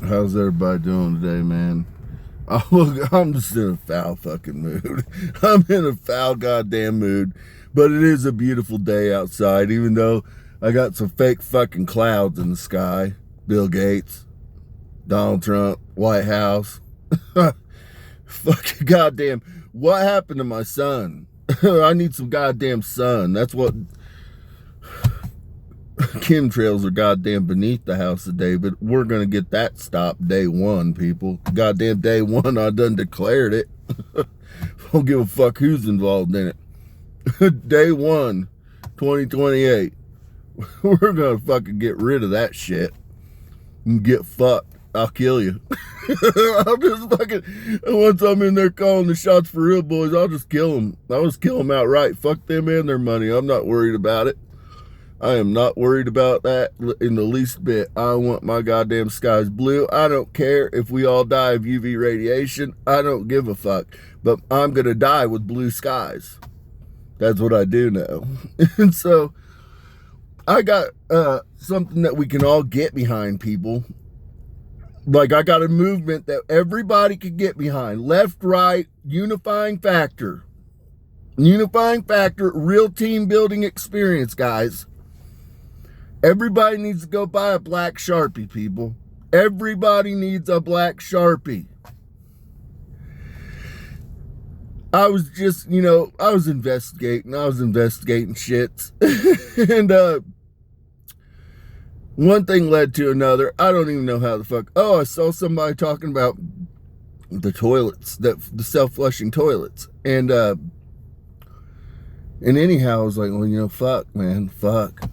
How's everybody doing today, man? Oh, look, I'm just in a foul fucking mood. I'm in a foul goddamn mood. But it is a beautiful day outside, even though I got some fake fucking clouds in the sky. Bill Gates, Donald Trump, White House. Fucking goddamn. What happened to my sun? I need some goddamn sun. That's what chemtrails are goddamn beneath the house today, but we're gonna get that stopped day one, people. Goddamn day one, I done declared it. Don't give a fuck who's involved in it. Day one, 2028. We're gonna fucking get rid of that shit and get fucked. I'll kill you. I'll just fucking, once I'm in there calling the shots for real, boys, I'll just kill them. I'll just kill them outright. Fuck them and their money. I'm not worried about it. I am not worried about that in the least bit. I want my goddamn skies blue. I don't care if we all die of UV radiation. I don't give a fuck. But I'm going to die with blue skies. That's what I do know. And so I got something that we can all get behind, people. Like, I got a movement that everybody can get behind. Left, right, unifying factor. Unifying factor, real team building experience, guys. Everybody needs to go buy a black Sharpie, people. Everybody needs a black Sharpie. I was just, I was investigating shits. And one thing led to another. I don't even know how the fuck. Oh, I saw somebody talking about the toilets, the self-flushing toilets. And anyhow, I was like, well, fuck, man, fuck.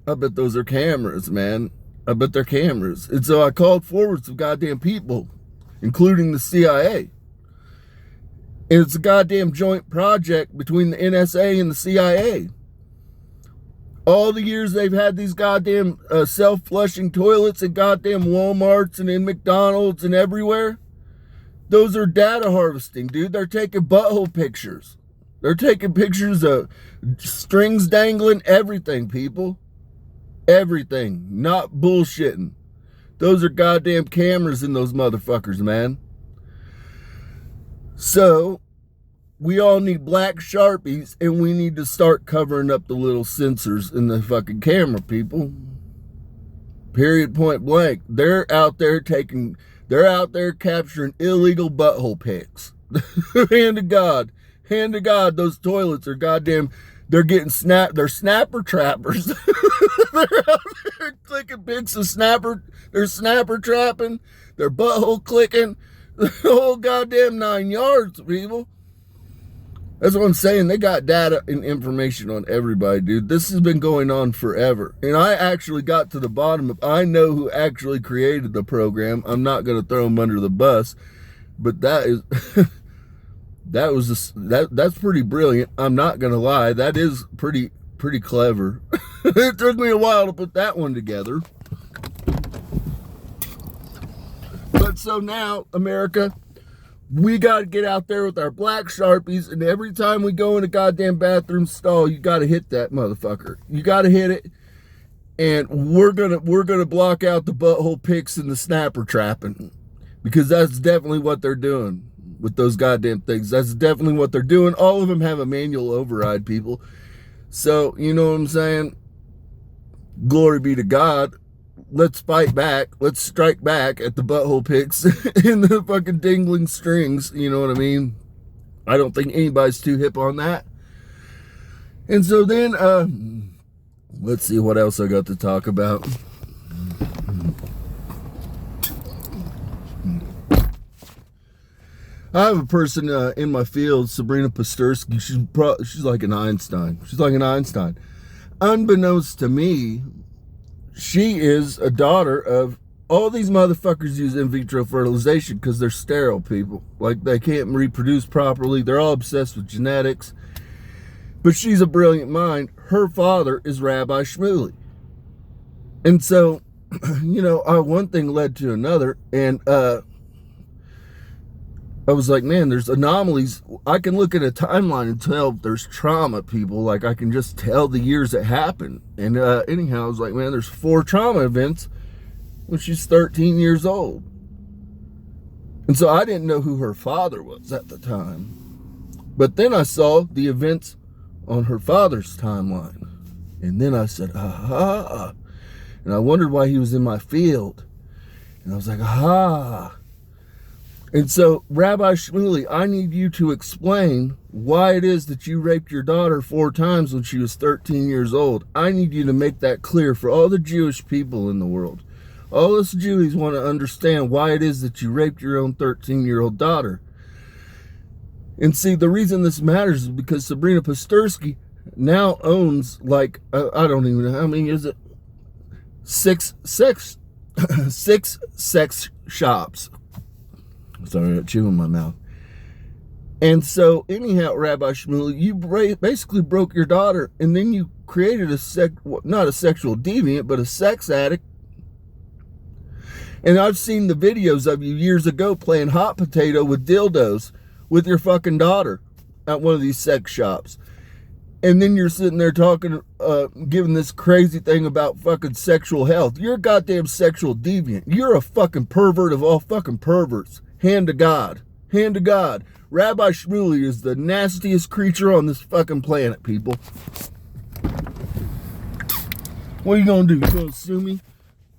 I bet those are cameras, man. I bet they're cameras. And so I called forward some goddamn people, including the CIA. And it's a goddamn joint project between the NSA and the CIA. All the years they've had these goddamn self-flushing toilets at goddamn Wal-Marts and in McDonald's and everywhere, those are data harvesting, dude. They're taking butthole pictures. They're taking pictures of strings dangling, everything, people. Everything. Not bullshitting. Those are goddamn cameras in those motherfuckers, man. So, we all need black Sharpies, and we need to start covering up the little sensors in the fucking camera, people. Period, point blank. They're out there capturing illegal butthole pics. Hand to God. Hand to God, those toilets are goddamn, they're getting they're snapper trappers. They're out there clicking pics of they're snapper trapping, they're butthole clicking, the whole goddamn 9 yards, people. That's what I'm saying. They got data and information on everybody, dude. This has been going on forever. And I actually got to the bottom of, I know who actually created the program. I'm not going to throw him under the bus, but that is... That's pretty brilliant. I'm not gonna lie. That is pretty clever. It took me a while to put that one together. But so now, America, we gotta get out there with our black Sharpies, and every time we go in a goddamn bathroom stall, you gotta hit that motherfucker. You gotta hit it, and we're gonna block out the butthole pics and the snapper trapping, because that's definitely what they're doing with those goddamn things. That's definitely what they're doing. All of them have a manual override, people. So, you know what I'm saying? Glory be to God. Let's fight back. Let's strike back at the butthole pics and the fucking dangling strings. You know what I mean? I don't think anybody's too hip on that. And so then, let's see what else I got to talk about. I have a person in my field, Sabrina Pastursky. She's like an Einstein. She's like an Einstein. Unbeknownst to me, she is a daughter of all these motherfuckers use in vitro fertilization because they're sterile, people. Like, they can't reproduce properly. They're all obsessed with genetics. But she's a brilliant mind. Her father is Rabbi Shmuley. And so, one thing led to another. And I was like, man, there's anomalies. I can look at a timeline and tell there's trauma, people. Like, I can just tell the years that happened. And anyhow, I was like, man, there's 4 trauma events when she's 13 years old. And so I didn't know who her father was at the time. But then I saw the events on her father's timeline. And then I said, aha. And I wondered why he was in my field. And I was like, aha. And so, Rabbi Shmuley, I need you to explain why it is that you raped your daughter 4 times when she was 13 years old. I need you to make that clear for all the Jewish people in the world. All us Jews want to understand why it is that you raped your own 13-year-old daughter. And see, the reason this matters is because Sabrina Pastursky now owns, like, I don't even know, how many is it? 6 sex shops. Sorry, I got chew in my mouth. And so, anyhow, Rabbi Shmuley, you basically broke your daughter, and then you created not a sexual deviant, but a sex addict. And I've seen the videos of you years ago playing hot potato with dildos with your fucking daughter at one of these sex shops. And then you're sitting there talking, giving this crazy thing about fucking sexual health. You're a goddamn sexual deviant. You're a fucking pervert of all fucking perverts. Hand to God. Hand to God. Rabbi Shmuley is the nastiest creature on this fucking planet, people. What are you gonna do? You gonna sue me?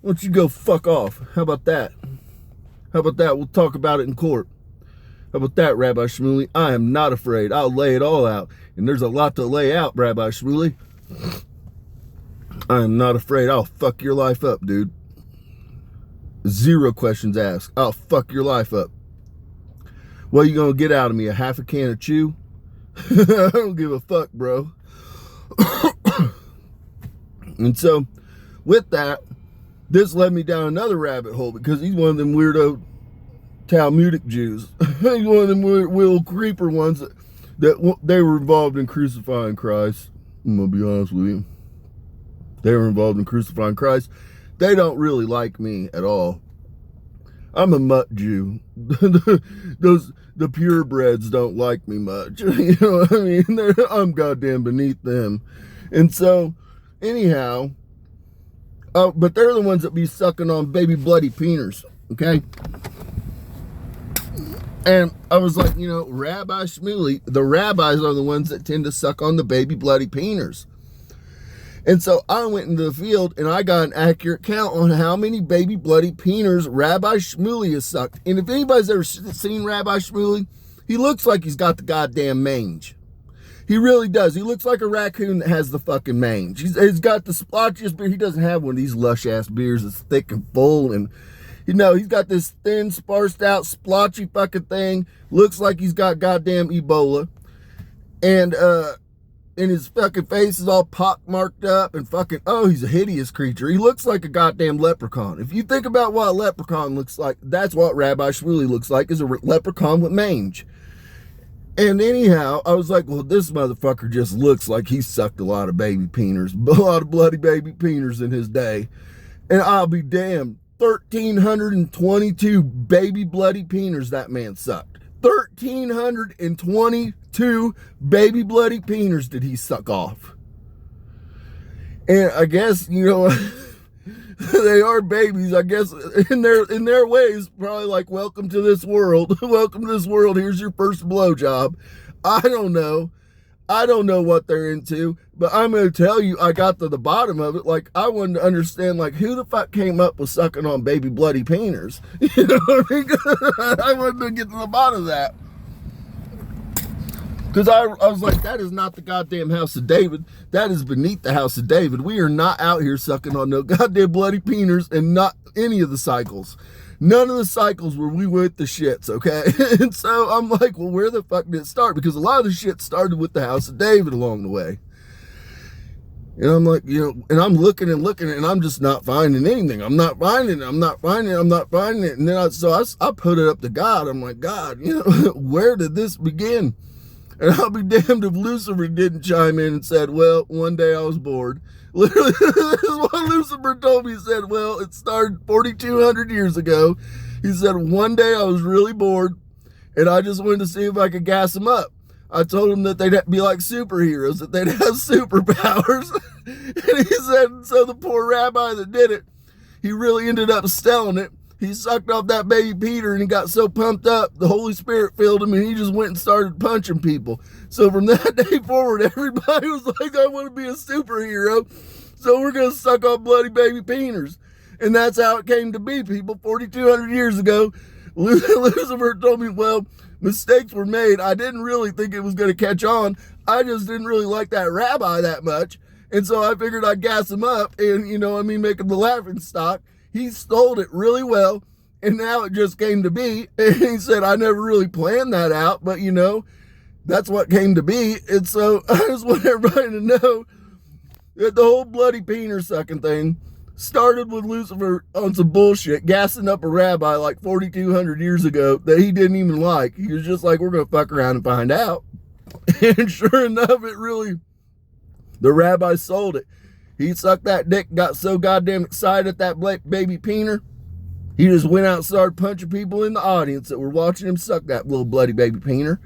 Why don't you go fuck off? How about that? How about that? We'll talk about it in court. How about that, Rabbi Shmuley? I am not afraid. I'll lay it all out. And there's a lot to lay out, Rabbi Shmuley. I am not afraid. I'll fuck your life up, dude. 0 questions asked. I'll fuck your life up. What are you gonna get out of me? A half a can of chew? I don't give a fuck, bro. And so, with that, this led me down another rabbit hole because he's one of them weirdo Talmudic Jews. He's one of them weird little creeper ones that they were involved in crucifying Christ. I'm gonna be honest with you. They were involved in crucifying Christ. They don't really like me at all. I'm a mutt Jew. The purebreds don't like me much. You know what I mean? I'm goddamn beneath them. And so, anyhow, but they're the ones that be sucking on baby bloody peeners, okay? And I was like, you know, Rabbi Shmuley, the rabbis are the ones that tend to suck on the baby bloody peeners. And so I went into the field and I got an accurate count on how many baby bloody peeners Rabbi Shmuley has sucked. And if anybody's ever seen Rabbi Shmuley, he looks like he's got the goddamn mange. He really does. He looks like a raccoon that has the fucking mange. He's got the splotchiest beard. He doesn't have one of these lush-ass beards that's thick and full. And, you know, he's got this thin, sparsed out, splotchy fucking thing. Looks like he's got goddamn Ebola. And his fucking face is all pock-marked up and fucking, oh, he's a hideous creature. He looks like a goddamn leprechaun. If you think about what a leprechaun looks like, that's what Rabbi Shmuley looks like, is a leprechaun with mange. And anyhow, I was like, well, this motherfucker just looks like he sucked a lot of baby peeners, a lot of bloody baby peeners in his day. And I'll be damned, 1,322 baby bloody peeners that man sucked. 1,322 baby bloody peeners did he suck off. And I guess, you know, they are babies, I guess, in their ways, probably like, welcome to this world. Welcome to this world. Here's your first blowjob. I don't know. I don't know what they're into, but I'm going to tell you, I got to the bottom of it. Like, I wanted to understand, like, who the fuck came up with sucking on baby bloody peeners? You know what I mean? I wanted to get to the bottom of that. Because I was like, that is not the goddamn house of David. That is beneath the house of David. We are not out here sucking on no goddamn bloody peeners, and not any of the cycles. None of the cycles where we went the shits, okay? And so I'm like, well, where the fuck did it start? Because a lot of the shit started with the house of David along the way. And I'm like, you know, and I'm looking, and I'm just not finding anything. I'm not finding it. And then I put it up to God. I'm like, God, you know, where did this begin? And I'll be damned if Lucifer didn't chime in and said, well, one day I was bored. Literally, this is what Lucifer told me. He said, well, it started 4,200 years ago. He said, one day I was really bored, and I just wanted to see if I could gas them up. I told him that they'd be like superheroes, that they'd have superpowers. And he said, so the poor rabbi that did it, he really ended up selling it. He sucked off that baby Peter and he got so pumped up, the Holy Spirit filled him and he just went and started punching people. So from that day forward, everybody was like, I want to be a superhero. So we're going to suck off bloody baby Peters. And that's how it came to be, people. 4,200 years ago, Lucifer told me, well, mistakes were made. I didn't really think it was going to catch on. I just didn't really like that rabbi that much. And so I figured I'd gas him up and, make him the laughing stock. He stole it really well, and now it just came to be. And he said, I never really planned that out, but, that's what came to be. And so I just want everybody to know that the whole bloody peener sucking thing started with Lucifer on some bullshit, gassing up a rabbi like 4,200 years ago that he didn't even like. He was just like, we're going to fuck around and find out. And sure enough, the rabbi sold it. He sucked that dick, got so goddamn excited at that baby peener, he just went out and started punching people in the audience that were watching him suck that little bloody baby peener.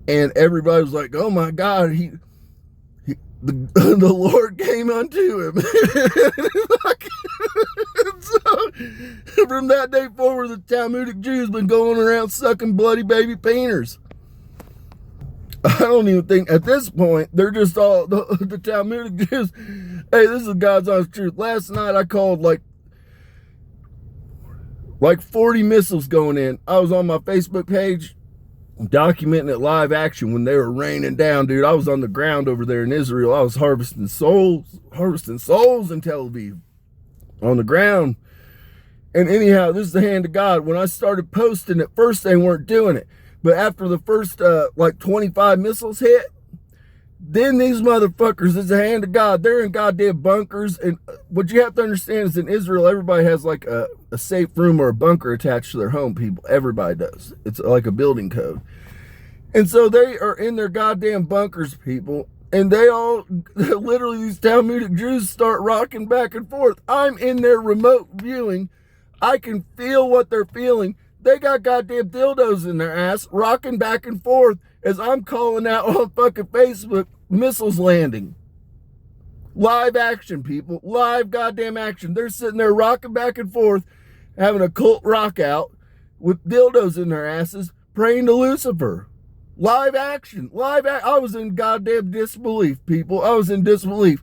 And everybody was like, oh my God, the Lord came unto him. So, from that day forward, the Talmudic Jews been going around sucking bloody baby peeners. I don't even think at this point they're just all the Talmudic Jews. Hey, this is God's honest truth. Last night I called like 40 missiles going in. I was on my Facebook page documenting it live action when they were raining down, dude. I was on the ground over there in Israel. I was harvesting souls in Tel Aviv on the ground. And anyhow, this is the hand of God. When I started posting, at first they weren't doing it. But after the first 25 missiles hit, then these motherfuckers, it's the hand of God. They're in goddamn bunkers. And what you have to understand is in Israel, everybody has like a safe room or a bunker attached to their home, people. Everybody does. It's like a building code. And so they are in their goddamn bunkers, people. And they all, literally these Talmudic Jews start rocking back and forth. I'm in their remote viewing. I can feel what they're feeling. They got goddamn dildos in their ass, rocking back and forth as I'm calling out on fucking Facebook, missiles landing. Live action, people. Live goddamn action. They're sitting there rocking back and forth, having a cult rock out with dildos in their asses, praying to Lucifer. Live action. I was in goddamn disbelief, people. I was in disbelief.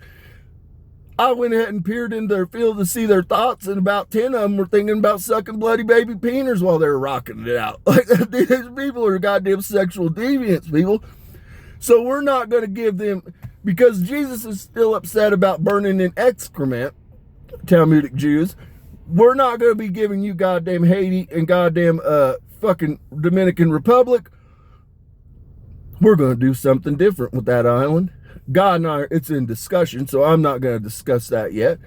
I went ahead and peered into their field to see their thoughts, and about 10 of them were thinking about sucking bloody baby peeners while they were rocking it out. Like, these people are goddamn sexual deviants, people. So we're not going to give them, because Jesus is still upset about burning in excrement, Talmudic Jews, we're not going to be giving you goddamn Haiti and goddamn fucking Dominican Republic. We're going to do something different with that island. God and I, it's in discussion, so I'm not going to discuss that yet.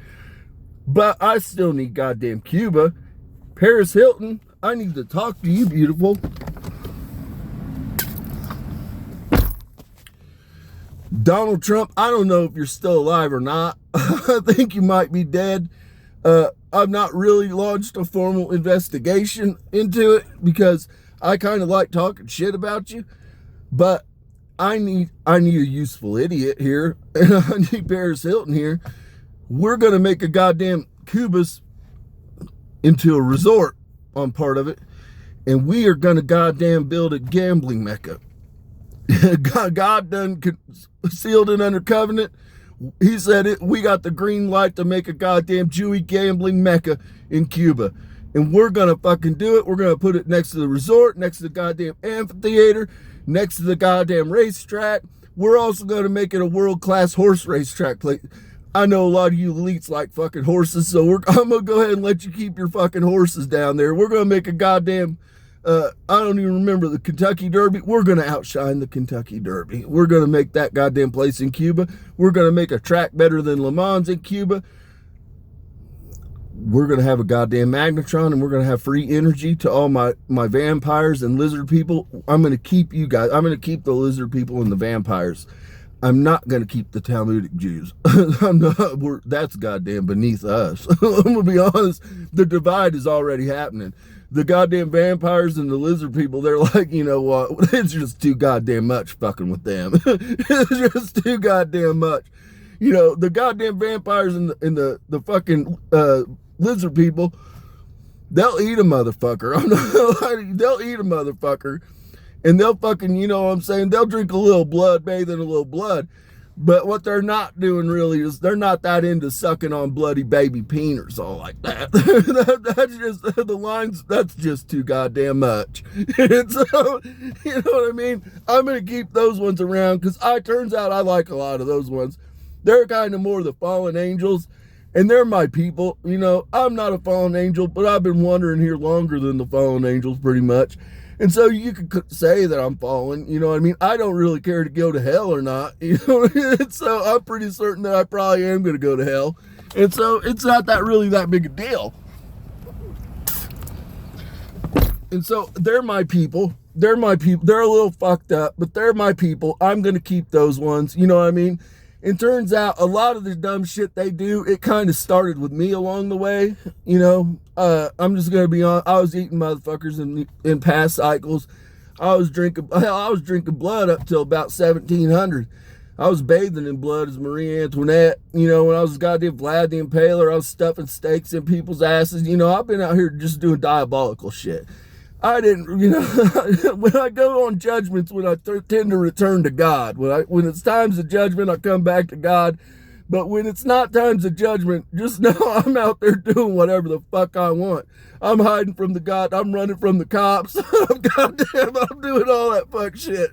But I still need goddamn Cuba. Paris Hilton, I need to talk to you, beautiful. Donald Trump, I don't know if you're still alive or not. I think you might be dead. I've not really launched a formal investigation into it because I kind of like talking shit about you. But I need a useful idiot here, and I need Paris Hilton here. We're going to make a goddamn Cubas into a resort on part of it, and we are going to goddamn build a gambling mecca. God done sealed it under covenant. He said it. We got the green light to make a goddamn Jewy gambling mecca in Cuba. And we're going to fucking do it. We're going to put it next to the resort, next to the goddamn amphitheater, next to the goddamn racetrack. We're also going to make it a world-class horse racetrack place. I know a lot of you elites like fucking horses, so I'm going to go ahead and let you keep your fucking horses down there. We're going to make a goddamn, I don't even remember, the Kentucky Derby. We're going to outshine the Kentucky Derby. We're going to make that goddamn place in Cuba. We're going to make a track better than Le Mans in Cuba. We're going to have a goddamn magnetron, and we're going to have free energy to all my vampires and lizard people. I'm going to keep you guys. I'm going to keep the lizard people and the vampires. I'm not going to keep the Talmudic Jews. That's goddamn beneath us. I'm going to be honest. The divide is already happening. The goddamn vampires and the lizard people, they're like, you know what? It's just too goddamn much fucking with them. It's just too goddamn much. You know, the goddamn vampires and the fucking Lizard people, they'll eat a motherfucker. I'm not gonna lie to you, they'll eat a motherfucker. And they'll fucking, you know what I'm saying? They'll drink a little blood, bathe in a little blood. But what they're not doing really is they're not that into sucking on bloody baby peeners all like that. That's just the lines. That's just too goddamn much. And so, you know what I mean? I'm gonna keep those ones around because turns out I like a lot of those ones. They're kind of more the fallen angels, and they're my people. You know, I'm not a fallen angel, but I've been wandering here longer than the fallen angels, pretty much. And so you could say that I'm fallen, you know what I mean? I don't really care to go to hell or not, you know what I mean? So I'm pretty certain that I probably am going to go to hell. And so it's not that really that big a deal. And so they're my people. They're my people. They're a little fucked up, but they're my people. I'm going to keep those ones, you know what I mean? It turns out a lot of the dumb shit they do, it kind of started with me along the way, you know. I'm just gonna be honest. I was eating motherfuckers in past cycles. I was drinking blood up till about 1700. I was bathing in blood as Marie Antoinette. You know, when I was goddamn Vlad the Impaler, I was stuffing steaks in people's asses. You know, I've been out here just doing diabolical shit. I didn't, you know, when I go on judgments, when I tend to return to God. When it's times of judgment, I come back to God. But when it's not times of judgment, just know I'm out there doing whatever the fuck I want. I'm hiding from the God. I'm running from the cops. Goddamn, I'm doing all that fuck shit.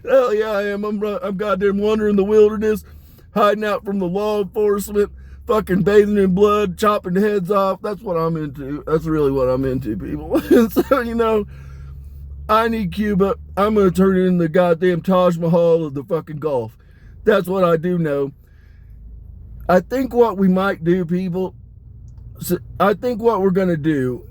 Hell yeah, I am. I'm goddamn wandering the wilderness, hiding out from the law enforcement, fucking bathing in blood, chopping heads off. That's what I'm into. That's really what I'm into, people. So, you know, I need Cuba. I'm going to turn it into the goddamn Taj Mahal of the fucking Gulf. That's what I do know. I think what we might do, people, I think what we're going to do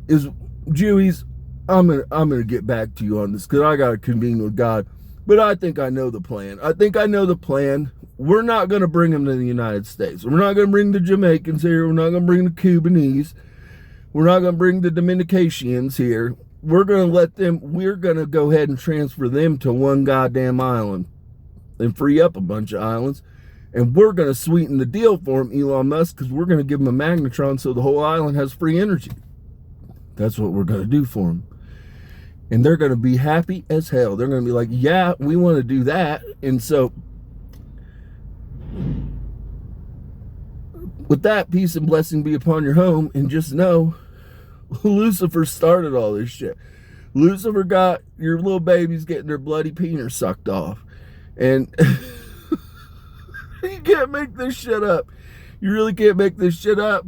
is, Jewies, I'm gonna get back to you on this because I got to convene with God. But I think I know the plan. I think I know the plan. We're not going to bring them to the United States. We're not going to bring the Jamaicans here. We're not going to bring the Cubanese. We're not going to bring the Dominicans here. We're going to go ahead and transfer them to one goddamn island and free up a bunch of islands. And we're going to sweeten the deal for them, Elon Musk, because we're going to give them a magnetron so the whole island has free energy. That's what we're going to do for them. And they're going to be happy as hell. They're going to be like, yeah, we want to do that. And so, with that, peace and blessing be upon your home. And just know, Lucifer started all this shit. Lucifer got your little babies getting their bloody penis sucked off. And you can't make this shit up. You really can't make this shit up.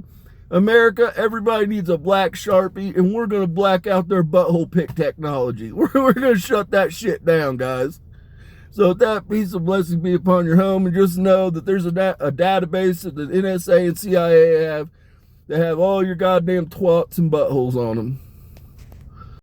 America, everybody needs a black Sharpie, and we're going to black out their butthole pick technology. We're going to shut that shit down, guys. So with that, peace and blessing be upon your home, and just know that there's a database that the NSA and CIA have that have all your goddamn twats and buttholes on them.